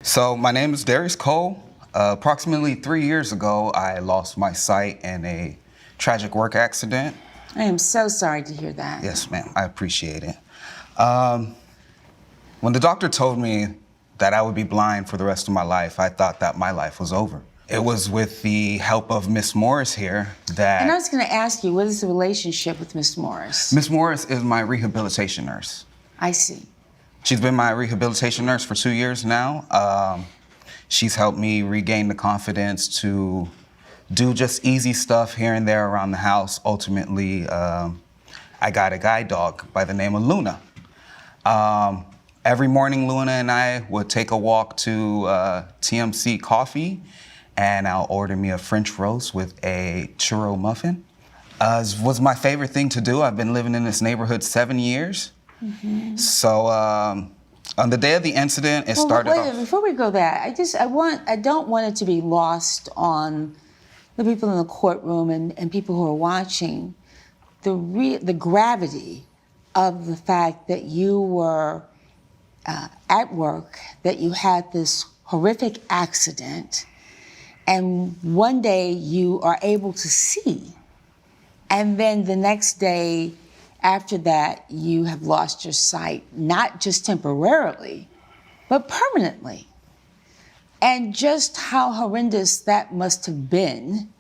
So my name is Darius Cole. Approximately 3 years ago, I lost my sight in a tragic work accident. I am so sorry to hear that. Yes, ma'am. I appreciate it. When the doctor told me that I would be blind for the rest of my life, I thought that my life was over. It was with the help of Miss Morris here that... And I was going to ask you, what is the relationship with Miss Morris? Miss Morris is my rehabilitation nurse. I see. She's been my rehabilitation nurse for 2 years now. She's helped me regain the confidence to do just easy stuff here and there around the house. Ultimately, I got a guide dog by the name of Luna. Every morning, Luna and I would take a walk to TMC Coffee, and I'll order me a French roast with a churro muffin. It was my favorite thing to do. I've been living in this neighborhood 7 years. Mm-hmm. So on the day of the incident, it started off... Before we go there, I don't want it to be lost on the people in the courtroom and people who are watching the gravity of the fact that you were at work, that you had this horrific accident, and one day you are able to see, and then the next day after that you have lost your sight, not just temporarily, but permanently. And just how horrendous that must have been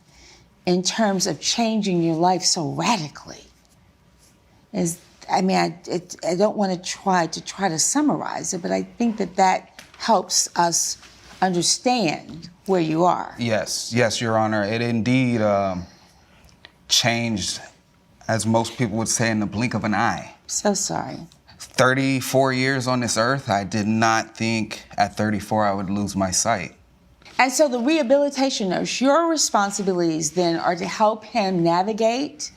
in terms of changing your life so radically. I don't want to try to summarize it, but I think that helps us understand where you are. Yes, Your Honor. It indeed changed, as most people would say, in the blink of an eye. So sorry. 34 years on this earth, I did not think at 34 I would lose my sight. And so the rehabilitation nurse, your responsibilities then are to help him navigate?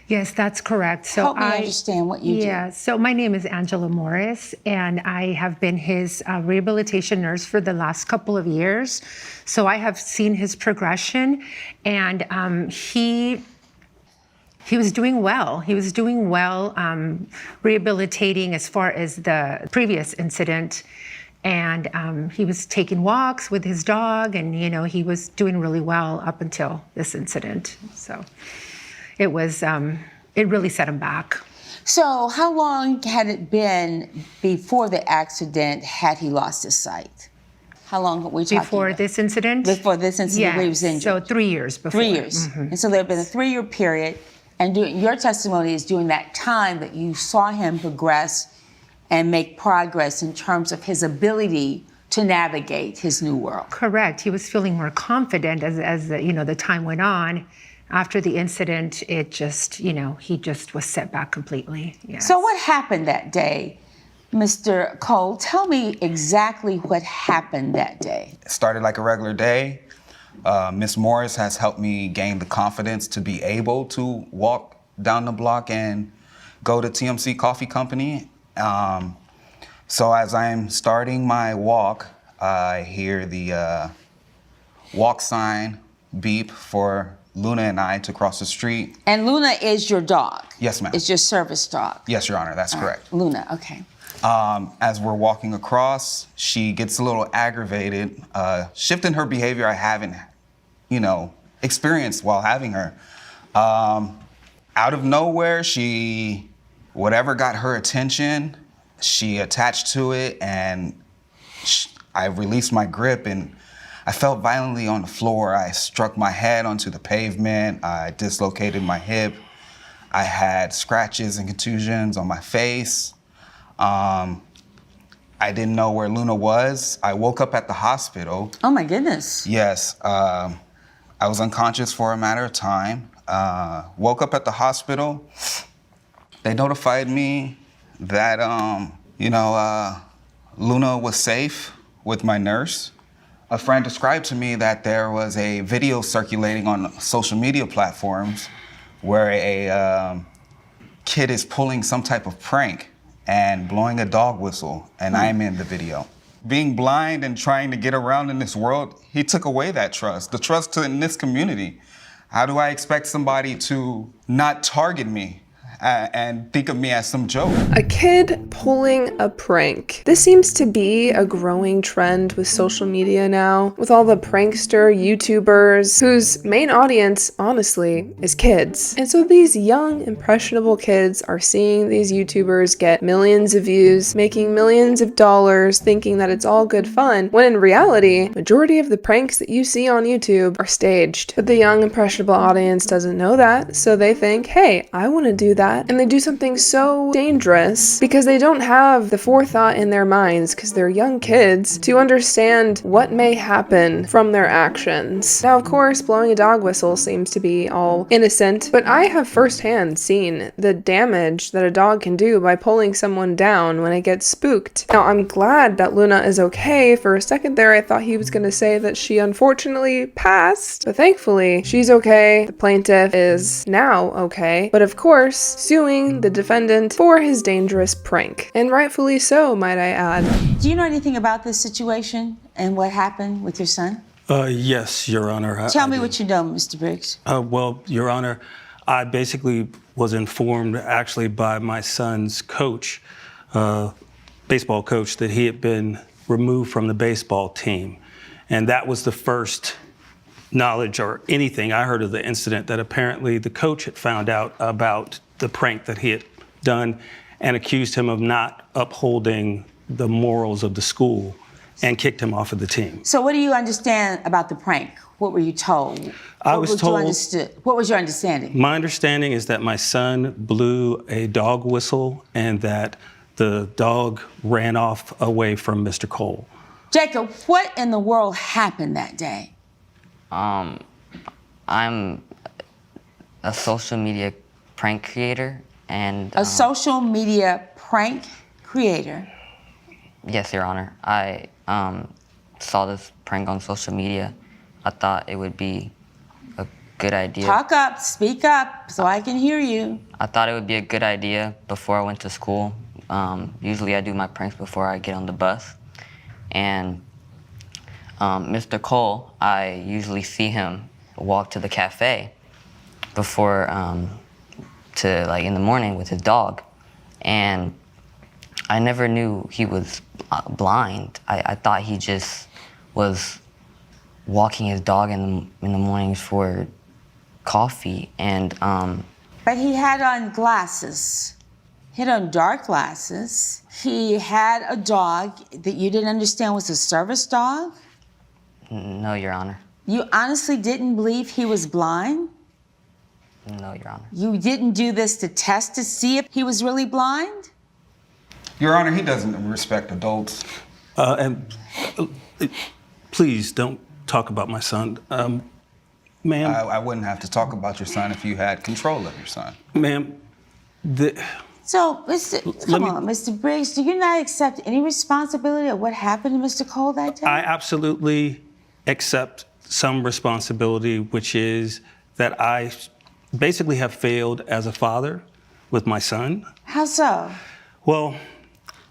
Yes, that's correct. So help me understand what you do. Yeah, so my name is Angela Morris, and I have been his rehabilitation nurse for the last couple of years. So I have seen his progression, and he was doing well. He was doing well rehabilitating as far as the previous incident. And he was taking walks with his dog, and, he was doing really well up until this incident. So it really set him back. So how long had it been before the accident had he lost his sight? How long were we talking Before about? this incident? Before this incident where he was injured? So 3 years before. 3 years. Mm-hmm. And so there had been a 3-year period, and your testimony is during that time that you saw him progress and make progress in terms of his ability to navigate his new world. Correct. He was feeling more confident as the time went on. After the incident, it just, he just was set back completely. Yes. So what happened that day, Mr. Cole? Tell me exactly what happened that day. It started like a regular day. Miss Morris has helped me gain the confidence to be able to walk down the block and go to TMC Coffee Company. So as I'm starting my walk, I hear the walk sign beep for Luna and I to cross the street. And Luna is your dog? Yes, ma'am. It's your service dog? Yes, Your Honor, that's correct. Luna, okay. As we're walking across, she gets a little aggravated, shifting her behavior I haven't, experienced while having her. Out of nowhere, whatever got her attention, she attached to it, and I released my grip, and I fell violently on the floor. I struck my head onto the pavement. I dislocated my hip. I had scratches and contusions on my face. I didn't know where Luna was. I woke up at the hospital. Oh my goodness. Yes. I was unconscious for a matter of time. Woke up at the hospital. They notified me that, Luna was safe with my nurse. A friend described to me that there was a video circulating on social media platforms where a kid is pulling some type of prank and blowing a dog whistle, and I'm in the video. Being blind and trying to get around in this world, he took away that trust, the trust in this community. How do I expect somebody to not target me? and think of me as some joke. A kid pulling a prank. This seems to be a growing trend with social media now, with all the prankster YouTubers whose main audience, honestly, is kids. And so these young, impressionable kids are seeing these YouTubers get millions of views, making millions of dollars, thinking that it's all good fun, when in reality, majority of the pranks that you see on YouTube are staged. But the young, impressionable audience doesn't know that, so they think, hey, I want to do that. And they do something so dangerous because they don't have the forethought in their minds, because they're young kids, to understand what may happen from their actions. Now, of course, blowing a dog whistle seems to be all innocent, but I have firsthand seen the damage that a dog can do by pulling someone down when it gets spooked. Now, I'm glad that Luna is okay. For a second there, I thought he was going to say that she unfortunately passed, but thankfully, she's okay. The plaintiff is now okay, but of course, suing the defendant for his dangerous prank. And rightfully so, might I add. Do you know anything about this situation and what happened with your son? Yes, Your Honor. Tell me what you know, Mr. Briggs. Well, Your Honor, I basically was informed actually by my son's coach, baseball coach, that he had been removed from the baseball team. And that was the first knowledge or anything I heard of the incident, that apparently the coach had found out about the prank that he had done and accused him of not upholding the morals of the school and kicked him off of the team. So what do you understand about the prank? What were you told? I was told. What was your understanding? My understanding is that my son blew a dog whistle and that the dog ran off away from Mr. Cole. Jacob, what in the world happened that day? I'm a social media prank creator and... A social media prank creator? Yes, Your Honor. I saw this prank on social media. I thought it would be a good idea. Talk up, speak up, so I can hear you. I thought it would be a good idea before I went to school. Usually I do my pranks before I get on the bus. And Mr. Cole, I usually see him walk to the cafe before, in the morning with his dog. And I never knew he was blind. I thought he just was walking his dog in the mornings for coffee. And But he had on glasses. He had on dark glasses. He had a dog that you didn't understand was a service dog? No, Your Honor. You honestly didn't believe he was blind? No, Your Honor. You didn't do this to test to see if he was really blind? Your Honor, he doesn't respect adults. Please don't talk about my son. Ma'am. I wouldn't have to talk about your son if you had control of your son. Ma'am, So, Mr. Briggs, do you not accept any responsibility of what happened to Mr. Cole that day? I absolutely accept some responsibility, which is that I basically have failed as a father with my son. How so? Well,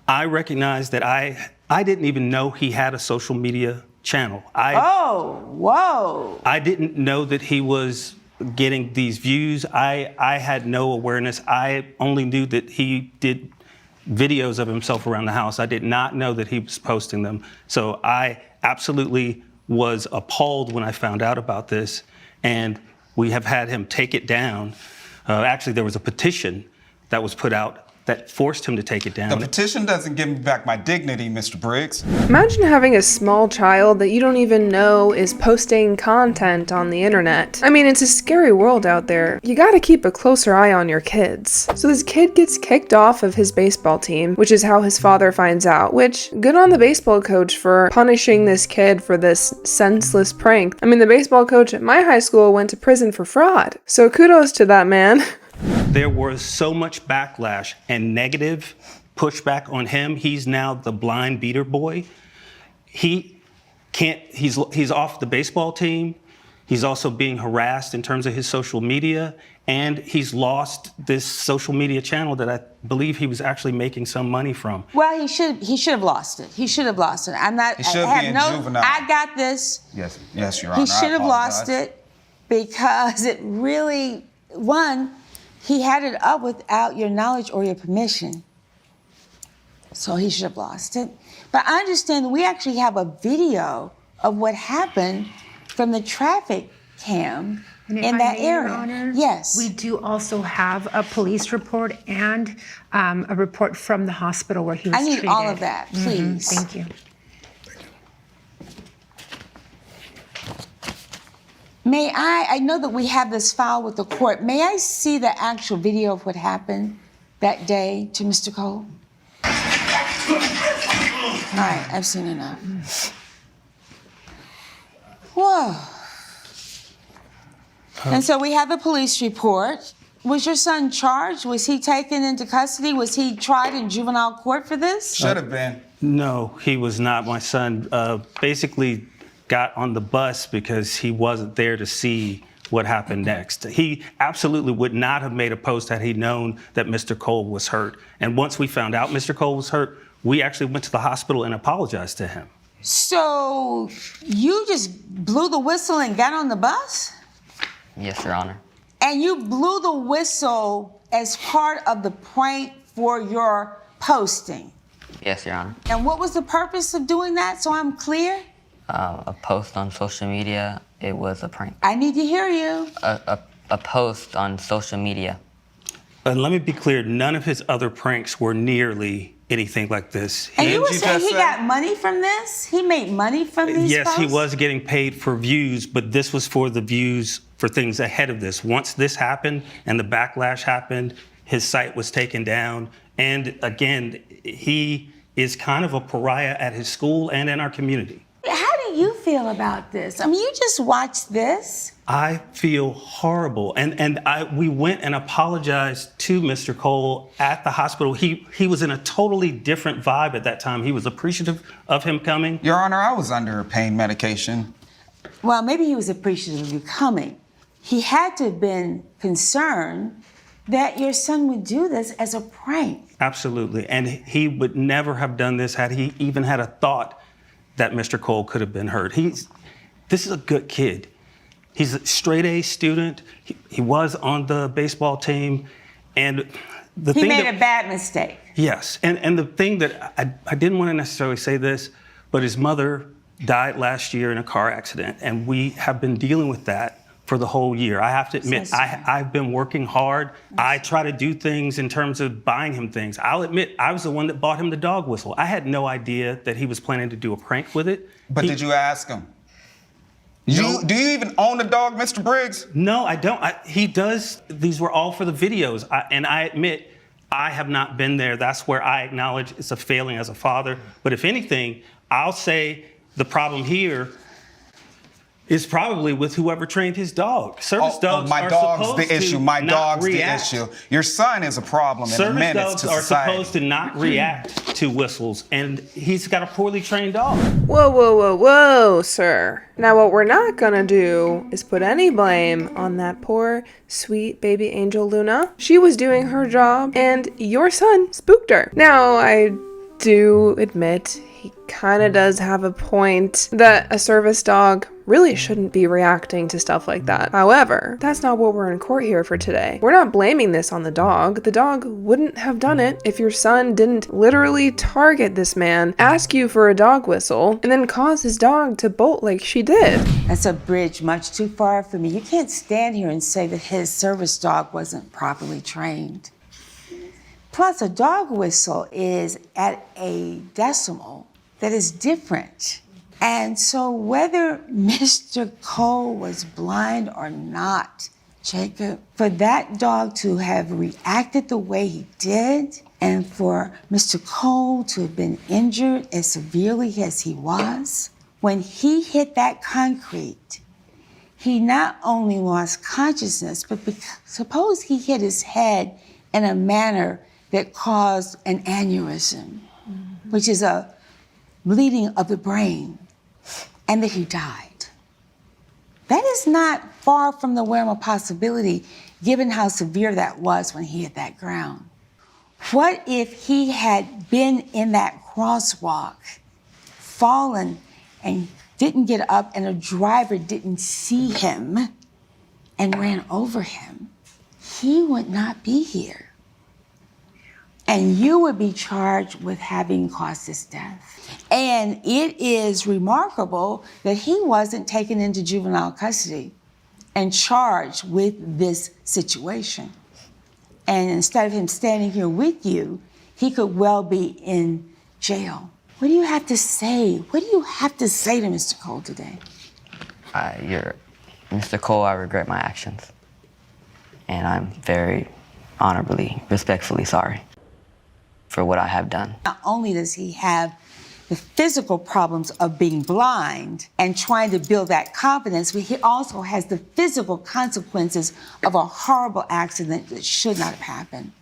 I recognize that I didn't even know he had a social media channel. Whoa. I didn't know that he was getting these views. I had no awareness. I only knew that he did videos of himself around the house. I did not know that he was posting them. So I absolutely was appalled when I found out about this, and we have had him take it down. Actually, there was a petition that was put out that forced him to take it down. The petition doesn't give me back my dignity, Mr. Briggs. Imagine having a small child that you don't even know is posting content on the internet. I mean, it's a scary world out there. You gotta keep a closer eye on your kids. So this kid gets kicked off of his baseball team, which is how his father finds out, which, good on the baseball coach for punishing this kid for this senseless prank. I mean, the baseball coach at my high school went to prison for fraud. So kudos to that man. There was so much backlash and negative pushback on him. He's now the blind beater boy. He's off the baseball team. He's also being harassed in terms of his social media, and he's lost this social media channel that I believe he was actually making some money from. Well, he should have lost it. He should have lost it. I'm not. He should be in juvenile. I got this. Yes, Your Honor. He should have lost it because it really, He had it up without your knowledge or your permission. So he should have lost it. But I understand that we actually have a video of what happened from the traffic cam And if in I that may, Your area. Honor, Yes. we do also have a police report and a report from the hospital where he was I need treated. all of that, please. Thank you. May I know that we have this file with the court. May I see the actual video of what happened that day to Mr. Cole? All right, I've seen enough. Whoa. And so we have a police report. Was your son charged? Was he taken into custody? Was he tried in juvenile court for this? Should have been. No, he was not. My son basically got on the bus because he wasn't there to see what happened next. He absolutely would not have made a post had he known that Mr. Cole was hurt. And once we found out Mr. Cole was hurt, we actually went to the hospital and apologized to him. So you just blew the whistle and got on the bus? Yes, Your Honor. And you blew the whistle as part of the prank for your posting? Yes, Your Honor. And what was the purpose of doing that, so I'm clear? A post on social media, it was a prank. I need to hear you. A post on social media. And let me be clear, none of his other pranks were nearly anything like this. And you were you saying just he say? got money from this? He made money from these Yes, posts? he was getting paid for views, but this was for the views for things ahead of this. Once this happened and the backlash happened, his site was taken down. And again, he is kind of a pariah at his school and in our community. How do you feel about this? I mean, you just watched this. I feel horrible. And we went and apologized to Mr. Cole at the hospital. He was in a totally different vibe at that time. He was appreciative of him coming. Your Honor, I was under pain medication. Well, maybe he was appreciative of you coming. He had to have been concerned that your son would do this as a prank. Absolutely. And he would never have done this had he even had a thought that Mr. Cole could have been hurt. This is a good kid. He's a straight A student. He was on the baseball team. And the He thing made that, a bad mistake. Yes. And the thing that I didn't want to necessarily say this, but his mother died last year in a car accident. And we have been dealing with that for the whole year. I have to admit, I've been working hard. I try to do things in terms of buying him things. I'll admit, I was the one that bought him the dog whistle. I had no idea that he was planning to do a prank with it. But did you ask him? Do you even own a dog, Mr. Briggs? No, I don't. He does. These were all for the videos. And I admit, I have not been there. That's where I acknowledge it's a failing as a father. But if anything, I'll say the problem here is probably with whoever trained his dog. Service dogs my are dog's supposed the issue. to My not dog's react. the issue. Your son is a problem in a Service menace dogs to are society. supposed to not react to whistles, and he's got a poorly trained dog. Whoa, whoa, whoa, whoa, sir. Now what we're not gonna do is put any blame on that poor, sweet baby angel Luna. She was doing her job, and your son spooked her. Now, I do admit he kind of does have a point that a service dog really shouldn't be reacting to stuff like that. However, that's not what we're in court here for today. We're not blaming this on the dog. The dog wouldn't have done it if your son didn't literally target this man, ask you for a dog whistle, and then cause his dog to bolt like she did. That's a bridge much too far for me. You can't stand here and say that his service dog wasn't properly trained. Plus, a dog whistle is at a decimal that is different. And so whether Mr. Cole was blind or not, Jacob, for that dog to have reacted the way he did, and for Mr. Cole to have been injured as severely as he was, when he hit that concrete, he not only lost consciousness, but suppose he hit his head in a manner that caused an aneurysm, which is a bleeding of the brain, and that he died. That is not far from the realm of possibility, given how severe that was when he hit that ground. What if he had been in that crosswalk, fallen, and didn't get up, and a driver didn't see him and ran over him? he would not be here. And you would be charged with having caused his death. And it is remarkable that he wasn't taken into juvenile custody and charged with this situation. And instead of him standing here with you, he could well be in jail. What do you have to say? What do you have to say to Mr. Cole today? Mr. Cole, I regret my actions. And I'm very honorably, respectfully sorry for what I have done. Not only does he have the physical problems of being blind and trying to build that confidence, but he also has the physical consequences of a horrible accident that should not have happened.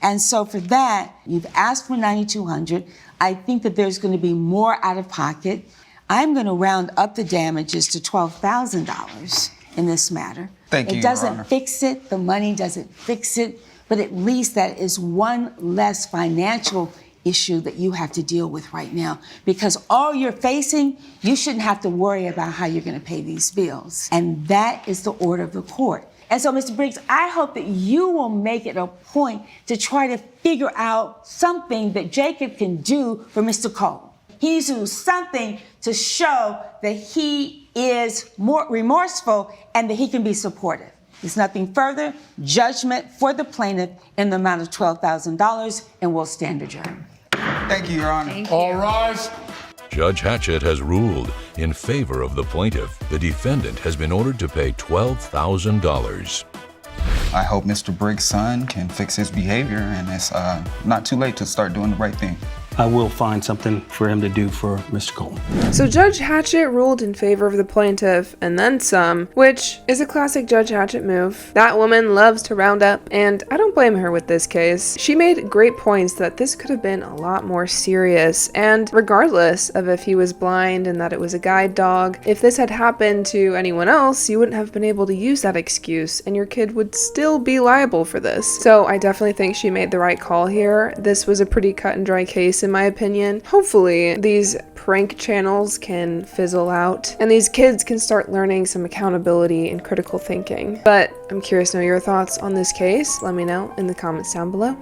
And so for that, you've asked for $9,200. I think that there's going to be more out of pocket. I'm going to round up the damages to $12,000 in this matter. Thank you, It Your Honor. doesn't fix it. The money doesn't fix it. But at least that is one less financial issue that you have to deal with right now. Because all you're facing, you shouldn't have to worry about how you're going to pay these bills. And that is the order of the court. And so, Mr. Briggs, I hope that you will make it a point to try to figure out something that Jacob can do for Mr. Cole. He needs to do something to show that he is more remorseful and that he can be supportive. There's nothing further. Judgment for the plaintiff in the amount of $12,000, and we'll stand adjourned. Thank you, Your Honor. Thank you. All rise. Judge Hatchett has ruled in favor of the plaintiff. The defendant has been ordered to pay $12,000. I hope Mr. Briggs' son can fix his behavior, and it's not too late to start doing the right thing. I will find something for him to do for Mr. Cole. So Judge Hatchett ruled in favor of the plaintiff, and then some, which is a classic Judge Hatchett move. That woman loves to round up, and I don't blame her with this case. She made great points that this could have been a lot more serious, and regardless of if he was blind and that it was a guide dog, if this had happened to anyone else, you wouldn't have been able to use that excuse, and your kid would still be liable for this. So I definitely think she made the right call here. This was a pretty cut and dry case in my opinion. Hopefully these prank channels can fizzle out and these kids can start learning some accountability and critical thinking. But I'm curious to know your thoughts on this case. Let me know in the comments down below.